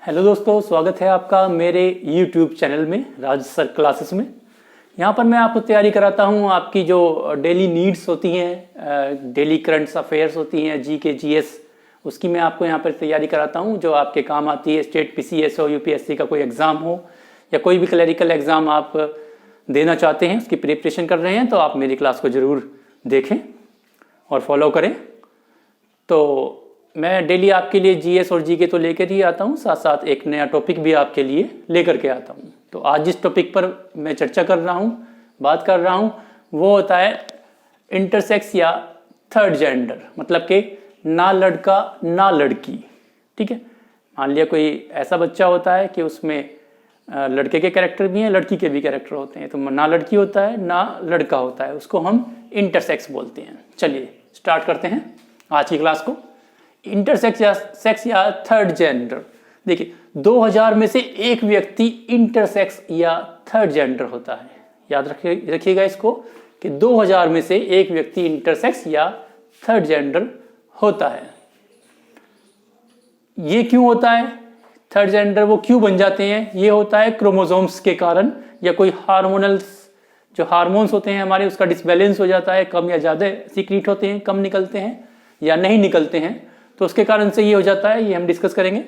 Hello दोस्तों, स्वागत है आपका मेरे YouTube चैनल में राज सर क्लासेस में। यहाँ पर मैं आपको तैयारी कराता हूँ आपकी जो डेली नीड्स होती हैं, डेली करंट्स अफेयर्स होती हैं, जीके जीएस, उसकी मैं आपको यहाँ पर तैयारी कराता हूँ जो आपके काम आती है। स्टेट पीसीएस हो, यूपीएससी का कोई एग्ज़ाम हो या कोई भी क्लरिकल एग्ज़ाम आप देना चाहते हैं, उसकी प्रिपरेशन कर रहे हैं, तो आप मेरी क्लास को ज़रूर देखें और फॉलो करें। तो मैं डेली आपके लिए जीएस और जीके तो लेकर ही आता हूँ, साथ साथ एक नया टॉपिक भी आपके लिए लेकर के आता हूँ। तो आज जिस टॉपिक पर मैं चर्चा कर रहा हूँ, बात कर रहा हूँ, वो होता है इंटरसेक्स या थर्ड जेंडर, मतलब कि ना लड़का ना लड़की। ठीक है, मान लिया कोई ऐसा बच्चा होता है कि उसमें लड़के के कैरेक्टर भी हैं, लड़की के भी कैरेक्टर होते हैं, तो ना लड़की होता है ना लड़का होता है, उसको हम इंटरसेक्स बोलते हैं। चलिए स्टार्ट करते हैं आज की क्लास को। इंटरसेक्स या थर्ड जेंडर, देखिए 2000 में से एक व्यक्ति इंटरसेक्स या थर्ड जेंडर होता है। याद रखिएगा इसको कि 2000 में से एक व्यक्ति इंटरसेक्स या थर्ड जेंडर होता है। ये क्यों होता है? थर्ड जेंडर वो क्यों बन जाते हैं? ये होता है क्रोमोसोम्स के कारण, या कोई जो हार्मोन्स होते हैं हमारे, उसका डिसबैलेंस हो जाता है, कम या ज़्यादा सीक्रेट होते हैं, कम निकलते हैं या नहीं निकलते हैं, तो उसके कारण से ये हो जाता है। ये हम डिस्कस करेंगे।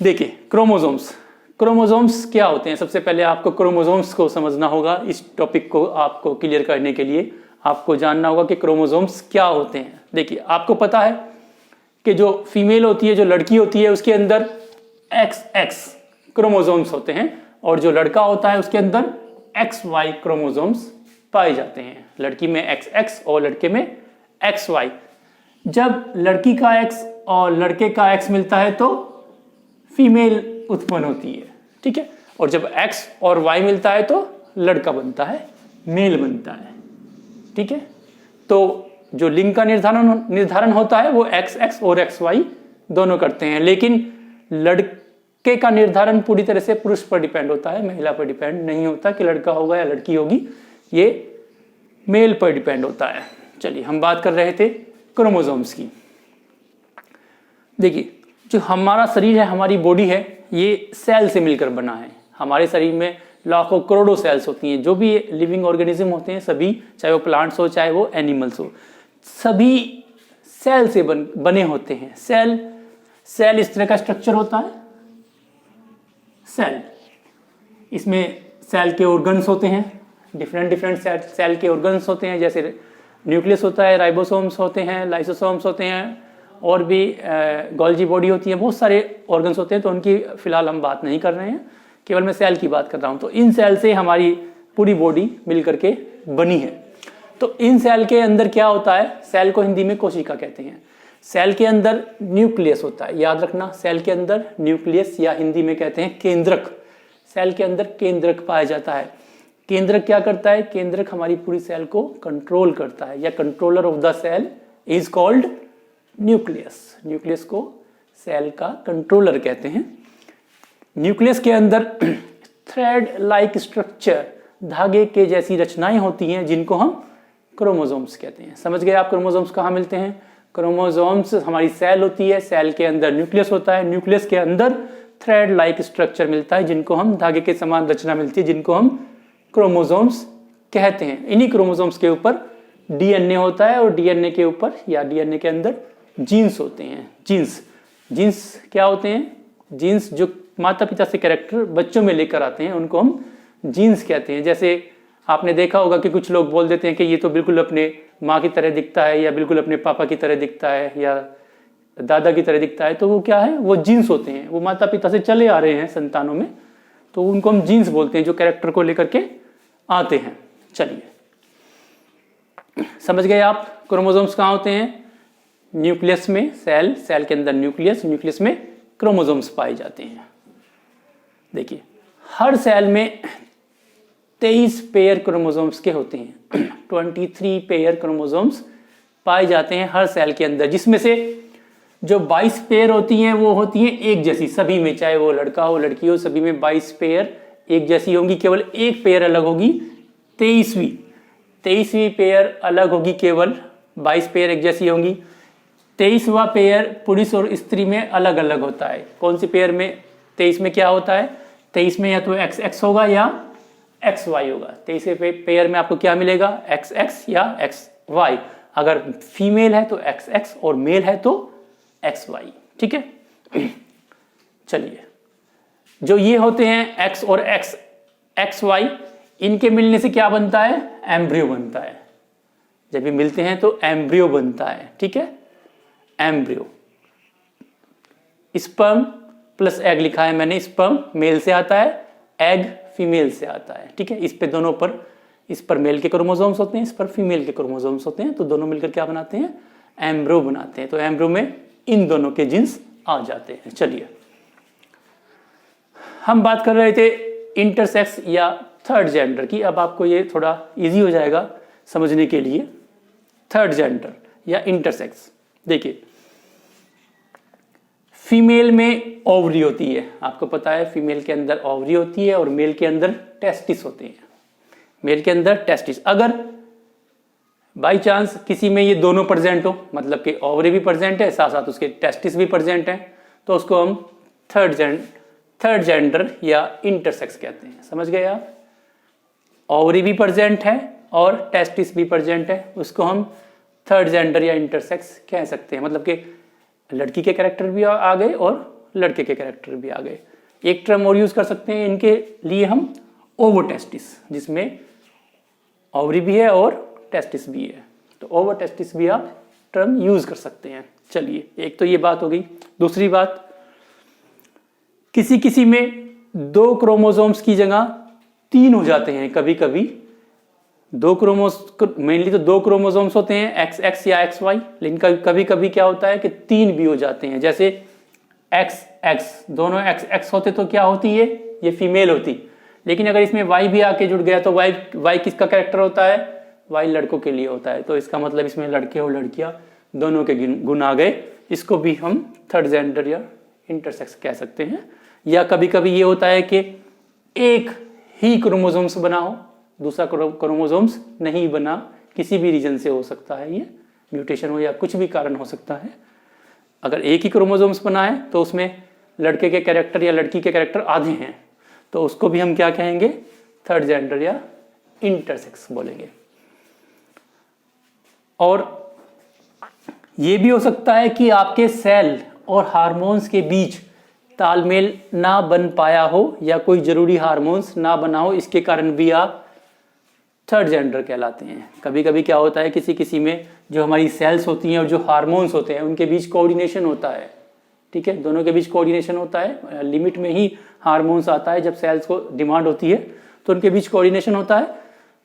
देखिए क्रोमोसोम्स क्या होते हैं। सबसे पहले आपको क्रोमोसोम्स को समझना होगा। इस टॉपिक को आपको क्लियर करने के लिए आपको जानना होगा कि क्रोमोसोम्स क्या होते हैं। देखिए आपको पता है कि जो फीमेल होती है, जो लड़की होती है, उसके अंदर XX क्रोमोसोम्स होते हैं, और जो लड़का होता है उसके अंदर XY क्रोमोसोम्स पाए जाते हैं। लड़की में XX और लड़के में XY। जब लड़की का X और लड़के का X मिलता है तो फीमेल उत्पन्न होती है। ठीक है, और जब X और Y मिलता है तो लड़का बनता है, मेल बनता है। ठीक है, तो जो लिंग का निर्धारण होता है वो XX और XY दोनों करते हैं, लेकिन लड़के का निर्धारण पूरी तरह से पुरुष पर डिपेंड होता है, महिला पर डिपेंड नहीं होता कि लड़का होगा या लड़की होगी, ये मेल पर डिपेंड होता है। चलिए हम बात कर रहे थे क्रोमोसोम्स की। देखिए जो हमारा शरीर है, हमारी बॉडी है, ये सेल से मिलकर बना है। हमारे शरीर में लाखों करोड़ों सेल्स होती हैं। जो भी लिविंग ऑर्गेनिज्म होते हैं सभी, चाहे वो प्लांट्स हो चाहे वो एनिमल्स हो, सभी सेल से बने होते हैं। सेल इस तरह का स्ट्रक्चर होता है। सेल, इसमें सेल के ऑर्गन्स होते हैं, डिफरेंट सेल के ऑर्गन्स होते हैं, जैसे न्यूक्लियस होता है, राइबोसोम्स होते हैं, लाइसोसोम्स होते हैं, और भी गोल्जी बॉडी होती है, बहुत सारे ऑर्गन्स होते हैं। तो उनकी फिलहाल हम बात नहीं कर रहे हैं, केवल मैं सेल की बात कर रहा हूँ। तो इन सेल से हमारी पूरी बॉडी मिल करके बनी है। तो इन सेल के अंदर क्या होता है? सेल को हिंदी में कोशिका कहते हैं। सेल के अंदर न्यूक्लियस होता है, याद रखना, सेल के अंदर न्यूक्लियस, या हिंदी में कहते हैं केंद्रक। सेल के अंदर केंद्रक पाया जाता है। केंद्रक क्या करता है? केंद्रक हमारी पूरी सेल को कंट्रोल करता है, या controller of the cell is called nucleus. Nucleus को सेल का कंट्रोलर कहते हैं। न्यूक्लियस के अंदर थ्रेड लाइक स्ट्रक्चर, धागे के जैसी रचनाएं होती हैं, जिनको हम क्रोमोसोम्स कहते हैं। समझ गए आप क्रोमोसोम्स कहाँ मिलते हैं? क्रोमोसोम्स हमारी सेल होती है, सेल के अंदर न्यूक्लियस होता है, न्यूक्लियस के अंदर थ्रेड लाइक स्ट्रक्चर मिलता है, जिनको हम धागे के समान रचना मिलती है, जिनको हम क्रोमोसोम्स कहते हैं। इन्हीं क्रोमोसोम्स के ऊपर डीएनए होता है, और डीएनए के ऊपर या डीएनए के अंदर जीन्स होते हैं। जीन्स क्या होते हैं? जीन्स जो माता पिता से कैरेक्टर बच्चों में लेकर आते हैं, उनको हम जीन्स कहते हैं। जैसे आपने देखा होगा कि कुछ लोग बोल देते हैं कि ये तो बिल्कुल अपने माँ की तरह दिखता है, या बिल्कुल अपने पापा की तरह दिखता है, या दादा की तरह दिखता है। तो वो क्या है? वो जीन्स होते हैं, वो माता पिता से चले आ रहे हैं संतानों में, तो उनको हम जीन्स बोलते हैं, जो कैरेक्टर को लेकर के आते हैं। चलिए समझ गए आप क्रोमोसोम्स कहाँ होते हैं? न्यूक्लियस में, सेल के अंदर न्यूक्लियस में क्रोमोसोम्स पाए जाते हैं। देखिए हर सेल में 23 पेयर क्रोमोसोम्स के होते हैं। 23 पेयर क्रोमोसोम्स पाए जाते हैं हर सेल के अंदर, जिसमें से जो 22 पेयर होती हैं वो होती हैं एक जैसी सभी में, चाहे वो लड़का हो लड़की हो, सभी में 22 पेयर एक जैसी होंगी। केवल एक पेयर अलग होगी, 23वीं पेयर अलग होगी, केवल 22 पेयर एक जैसी होंगी। 23वां पेयर पुरुष और स्त्री में अलग अलग होता है। कौन सी पेयर में? 23 में क्या होता है? 23 में या तो XX होगा या XY होगा। 23वें पेयर में आपको क्या मिलेगा? XX या XY। अगर फीमेल है तो XX और मेल है तो XY। ठीक है, चलिए, जो ये होते हैं X और XY, इनके मिलने से क्या बनता है? एम्ब्रियो बनता है। जब ये मिलते हैं तो एम्ब्रियो बनता है। ठीक है, एम्ब्रियो। स्पर्म प्लस एग लिखा है मैंने। स्पर्म मेल से आता है, एग फीमेल से आता है। ठीक है, इस पे दोनों पर, इस पर मेल के क्रोमोसोम्स होते हैं, इस पर फीमेल के क्रोमोसोम्स होते हैं, तो दोनों मिलकर क्या बनाते हैं? एम्ब्रियो बनाते हैं। तो एम्ब्रियो में इन दोनों के जीन्स आ जाते हैं। चलिए, हम बात कर रहे थे इंटरसेक्स या थर्ड जेंडर की। अब आपको ये थोड़ा इजी हो जाएगा समझने के लिए। थर्ड जेंडर या इंटरसेक्स, देखिए, फीमेल में ओवरी होती है, आपको पता है फीमेल के अंदर ओवरी होती है और मेल के अंदर टेस्टिस होते हैं। मेल के अंदर टेस्टिस, अगर बाई चांस किसी में ये दोनों प्रेजेंट हो, मतलब कि ओवरी भी प्रेजेंट है, साथ साथ उसके टेस्टिस भी प्रेजेंट है, तो उसको हम थर्ड जेंडर या इंटरसेक्स कहते हैं। समझ गए आप? ओवरी भी प्रेजेंट है और टेस्टिस भी प्रेजेंट है, उसको हम थर्ड जेंडर या इंटरसेक्स कह सकते हैं। मतलब कि लड़की के कैरेक्टर भी आ गए और लड़के के कैरेक्टर भी आ गए। एक टर्म और यूज कर सकते हैं इनके लिए हम, ओवोटेस्टिस, जिसमें ओवरी भी है और टेस्टिस भी है, तो ओवोटेस्टिस भी आप टर्म यूज कर सकते हैं। चलिए, एक तो ये बात हो गई। दूसरी बात, किसी किसी में 2 क्रोमोसोम्स की जगह 3 हो जाते हैं। कभी कभी मेनली तो 2 क्रोमोसोम्स होते हैं, XX या XY, लेकिन कभी कभी क्या होता है कि 3 भी हो जाते हैं। जैसे XX, दोनों XX होते तो क्या होती है? ये फीमेल होती। लेकिन अगर इसमें Y भी आके जुड़ गया तो Y किसका कैरेक्टर होता है? Y लड़कों के लिए होता है। तो इसका मतलब इसमें लड़के और लड़कियां दोनों के गुण आ गए। इसको भी हम थर्ड जेंडर या इंटरसेक्स कह सकते हैं। या कभी कभी ये होता है कि एक ही क्रोमोसोम्स बना हो, दूसरा क्रोमोसोम्स नहीं बना, किसी भी रीजन से हो सकता है, ये म्यूटेशन हो या कुछ भी कारण हो सकता है। अगर एक ही क्रोमोसोम्स बना है तो उसमें लड़के के कैरेक्टर या लड़की के कैरेक्टर आधे हैं, तो उसको भी हम क्या कहेंगे? थर्ड जेंडर या इंटरसेक्स बोलेंगे। और ये भी हो सकता है कि आपके सेल और हार्मोन्स के बीच तालमेल ना बन पाया हो या कोई जरूरी हार्मोन्स ना बना हो, इसके कारण भी आप थर्ड जेंडर कहलाते हैं। कभी कभी क्या होता है, किसी किसी में जो हमारी सेल्स होती हैं और जो हार्मोन्स होते हैं उनके बीच कोऑर्डिनेशन होता है। ठीक है, दोनों के बीच कोऑर्डिनेशन होता है, लिमिट में ही हार्मोन्स आता है। जब सेल्स को डिमांड होती है तो उनके बीच कोऑर्डिनेशन होता है,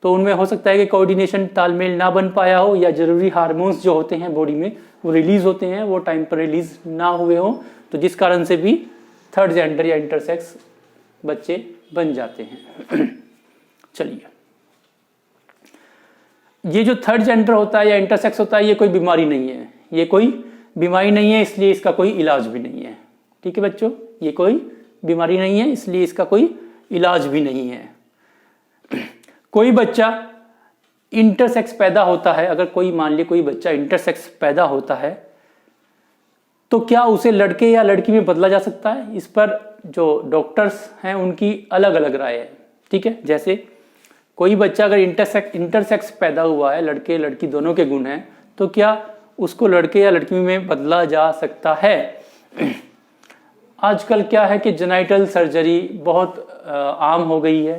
तो उनमें हो सकता है कि कोऑर्डिनेशन तालमेल ना बन पाया हो या जरूरी हार्मोन्स जो होते हैं बॉडी में वो रिलीज होते हैं, वो टाइम पर रिलीज ना हुए हो, तो जिस कारण से भी थर्ड जेंडर या इंटरसेक्स बच्चे बन जाते हैं। चलिए, ये जो थर्ड जेंडर होता है या इंटरसेक्स होता है, ये कोई बीमारी नहीं है। ये कोई बीमारी नहीं है, इसलिए इसका कोई इलाज भी नहीं है। ठीक है बच्चों, ये कोई बीमारी नहीं है, इसलिए इसका कोई इलाज भी नहीं है। कोई बच्चा इंटरसेक्स पैदा होता है, अगर कोई मान लिया कोई बच्चा इंटरसेक्स पैदा होता है, तो क्या उसे लड़के या लड़की में बदला जा सकता है? इस पर जो डॉक्टर्स हैं उनकी अलग अलग राय है। ठीक है, जैसे कोई बच्चा अगर इंटरसेक्स पैदा हुआ है, लड़के लड़की दोनों के गुण हैं, तो क्या उसको लड़के या लड़की में बदला जा सकता है? आजकल क्या है कि जेनाइटल सर्जरी बहुत आम हो गई है।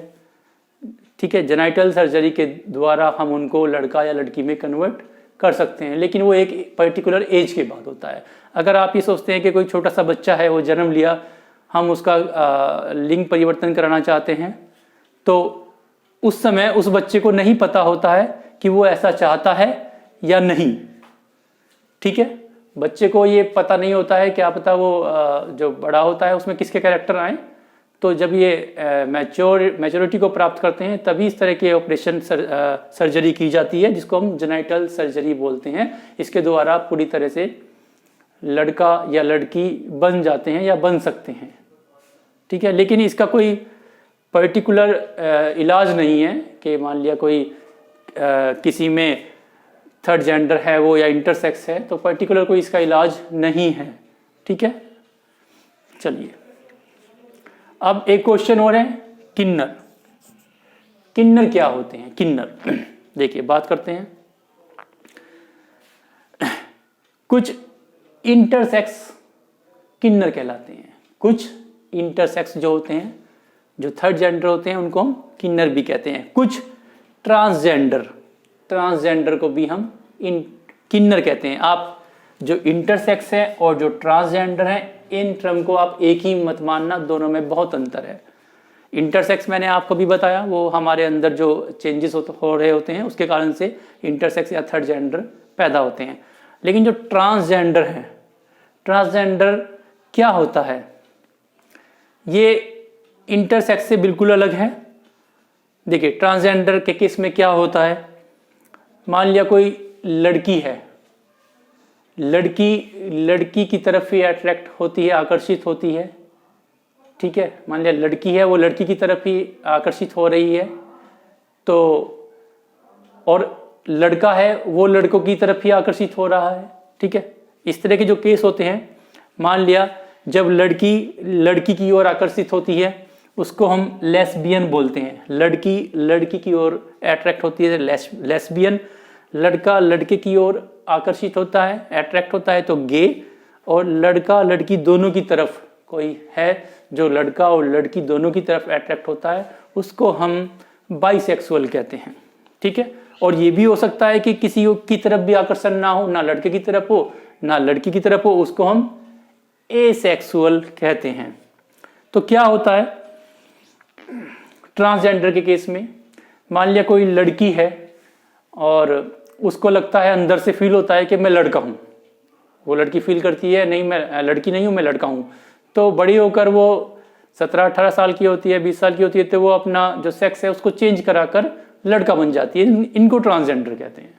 ठीक है, जेनाइटल सर्जरी के द्वारा हम उनको लड़का या लड़की में कन्वर्ट कर सकते हैं, लेकिन वो एक पर्टिकुलर एज के बाद होता है। अगर आप ये सोचते हैं कि कोई छोटा सा बच्चा है, वो जन्म लिया, हम उसका लिंग परिवर्तन कराना चाहते हैं, तो उस समय उस बच्चे को नहीं पता होता है कि वो ऐसा चाहता है या नहीं। ठीक है, बच्चे को ये पता नहीं होता है, क्या पता वो जो बड़ा होता है उसमें किसके कैरेक्टर आए। तो जब ये मैच्योरिटी को प्राप्त करते हैं तभी इस तरह के ऑपरेशन सर्जरी की जाती है, जिसको हम जेनाइटल सर्जरी बोलते हैं। इसके द्वारा पूरी तरह से लड़का या लड़की बन जाते हैं या बन सकते हैं। ठीक है, लेकिन इसका कोई पर्टिकुलर इलाज नहीं है कि मान लिया कोई किसी में थर्ड जेंडर है वो या इंटरसेक्स है, तो पर्टिकुलर कोई इसका इलाज नहीं है। ठीक है, चलिए अब एक क्वेश्चन और है, किन्नर। किन्नर क्या होते हैं? किन्नर देखिए बात करते हैं। कुछ इंटरसेक्स किन्नर कहलाते हैं, कुछ इंटरसेक्स जो होते हैं, जो थर्ड जेंडर होते हैं, उनको हम किन्नर भी कहते हैं। कुछ ट्रांसजेंडर को भी हम किन्नर कहते हैं। आप जो इंटरसेक्स है और जो ट्रांसजेंडर है, इन टर्म को आप एक ही मत मानना, दोनों में बहुत अंतर है। इंटरसेक्स मैंने आपको भी बताया, वो हमारे अंदर जो चेंजेस हो रहे होते हैं उसके कारण से इंटरसेक्स या थर्ड जेंडर पैदा होते हैं। लेकिन जो ट्रांसजेंडर है, ट्रांसजेंडर क्या होता है? ये इंटरसेक्स से बिल्कुल अलग है। देखिए ट्रांसजेंडर के केस में क्या होता है, मान लिया कोई लड़की है, लड़की की तरफ ही अट्रैक्ट होती है, आकर्षित होती है। ठीक है, मान लिया लड़की है, वो लड़की की तरफ ही आकर्षित हो रही है, तो और लड़का है वो लड़कों की तरफ ही आकर्षित हो रहा है। ठीक है, इस तरह के जो केस होते हैं, मान लिया जब लड़की की ओर आकर्षित होती है, उसको हम लेस्बियन बोलते हैं। लड़की की ओर अट्रैक्ट होती है, लेस्बियन। लड़का लड़के की ओर आकर्षित होता है, अट्रैक्ट होता है, तो गे। और लड़का लड़की दोनों की तरफ कोई है जो लड़का और लड़की दोनों की तरफ अट्रैक्ट होता है, उसको हम बाइसेक्सुअल कहते हैं। ठीक है, और ये भी हो सकता है कि किसी की तरफ भी आकर्षण ना हो, ना लड़के की तरफ हो ना लड़की की तरफ हो, उसको हम एसेक्सुअल कहते हैं। तो क्या होता है ट्रांसजेंडर के केस में, मान लिया कोई लड़की है और उसको लगता है, अंदर से फील होता है कि मैं लड़का हूँ। वो लड़की फील करती है नहीं मैं लड़की नहीं हूँ, मैं लड़का हूँ। तो बड़ी होकर वो 17-18 साल की होती है, 20 साल की होती है, तो वो अपना जो सेक्स है उसको चेंज कराकर लड़का बन जाती है। इनको ट्रांसजेंडर कहते हैं।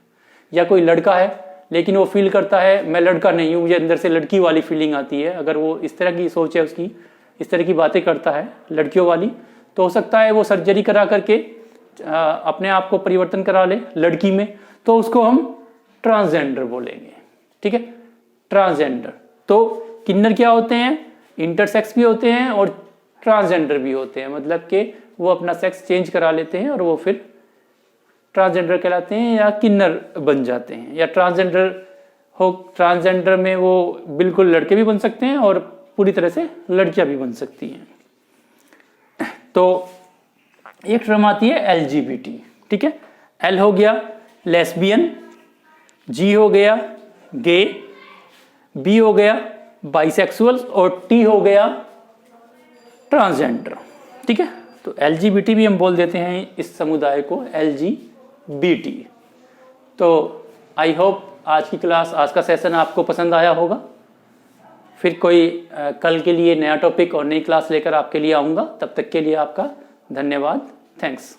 या कोई लड़का है लेकिन वो फील करता है मैं लड़का नहीं हूँ, मुझे अंदर से लड़की वाली फीलिंग आती है। अगर वो इस तरह की सोच है उसकी, इस तरह की बातें करता है लड़कियों वाली, तो हो सकता है वो सर्जरी करा करके अपने आप को परिवर्तन करा ले लड़की में, तो उसको हम ट्रांसजेंडर बोलेंगे। ठीक है, ट्रांसजेंडर। तो किन्नर क्या होते हैं? इंटरसेक्स भी होते हैं और ट्रांसजेंडर भी होते हैं, मतलब कि वो अपना सेक्स चेंज करा लेते हैं और वो फिर ट्रांसजेंडर कहलाते हैं या किन्नर बन जाते हैं। या ट्रांसजेंडर में वो बिल्कुल लड़के भी बन सकते हैं और पूरी तरह से लड़कियां भी बन सकती हैं। तो एक टर्म आती है LGBT। ठीक है, L हो गया लेस्बियन, G हो गया गे, B हो गया बाइसेक्सुअल और T हो गया ट्रांसजेंडर। ठीक है, तो LGBT भी हम बोल देते हैं इस समुदाय को, LGBT। तो आई होप आज की क्लास, आज का सेशन आपको पसंद आया होगा। फिर कोई कल के लिए नया टॉपिक और नई क्लास लेकर आपके लिए आऊँगा। तब तक के लिए आपका धन्यवाद। थैंक्स।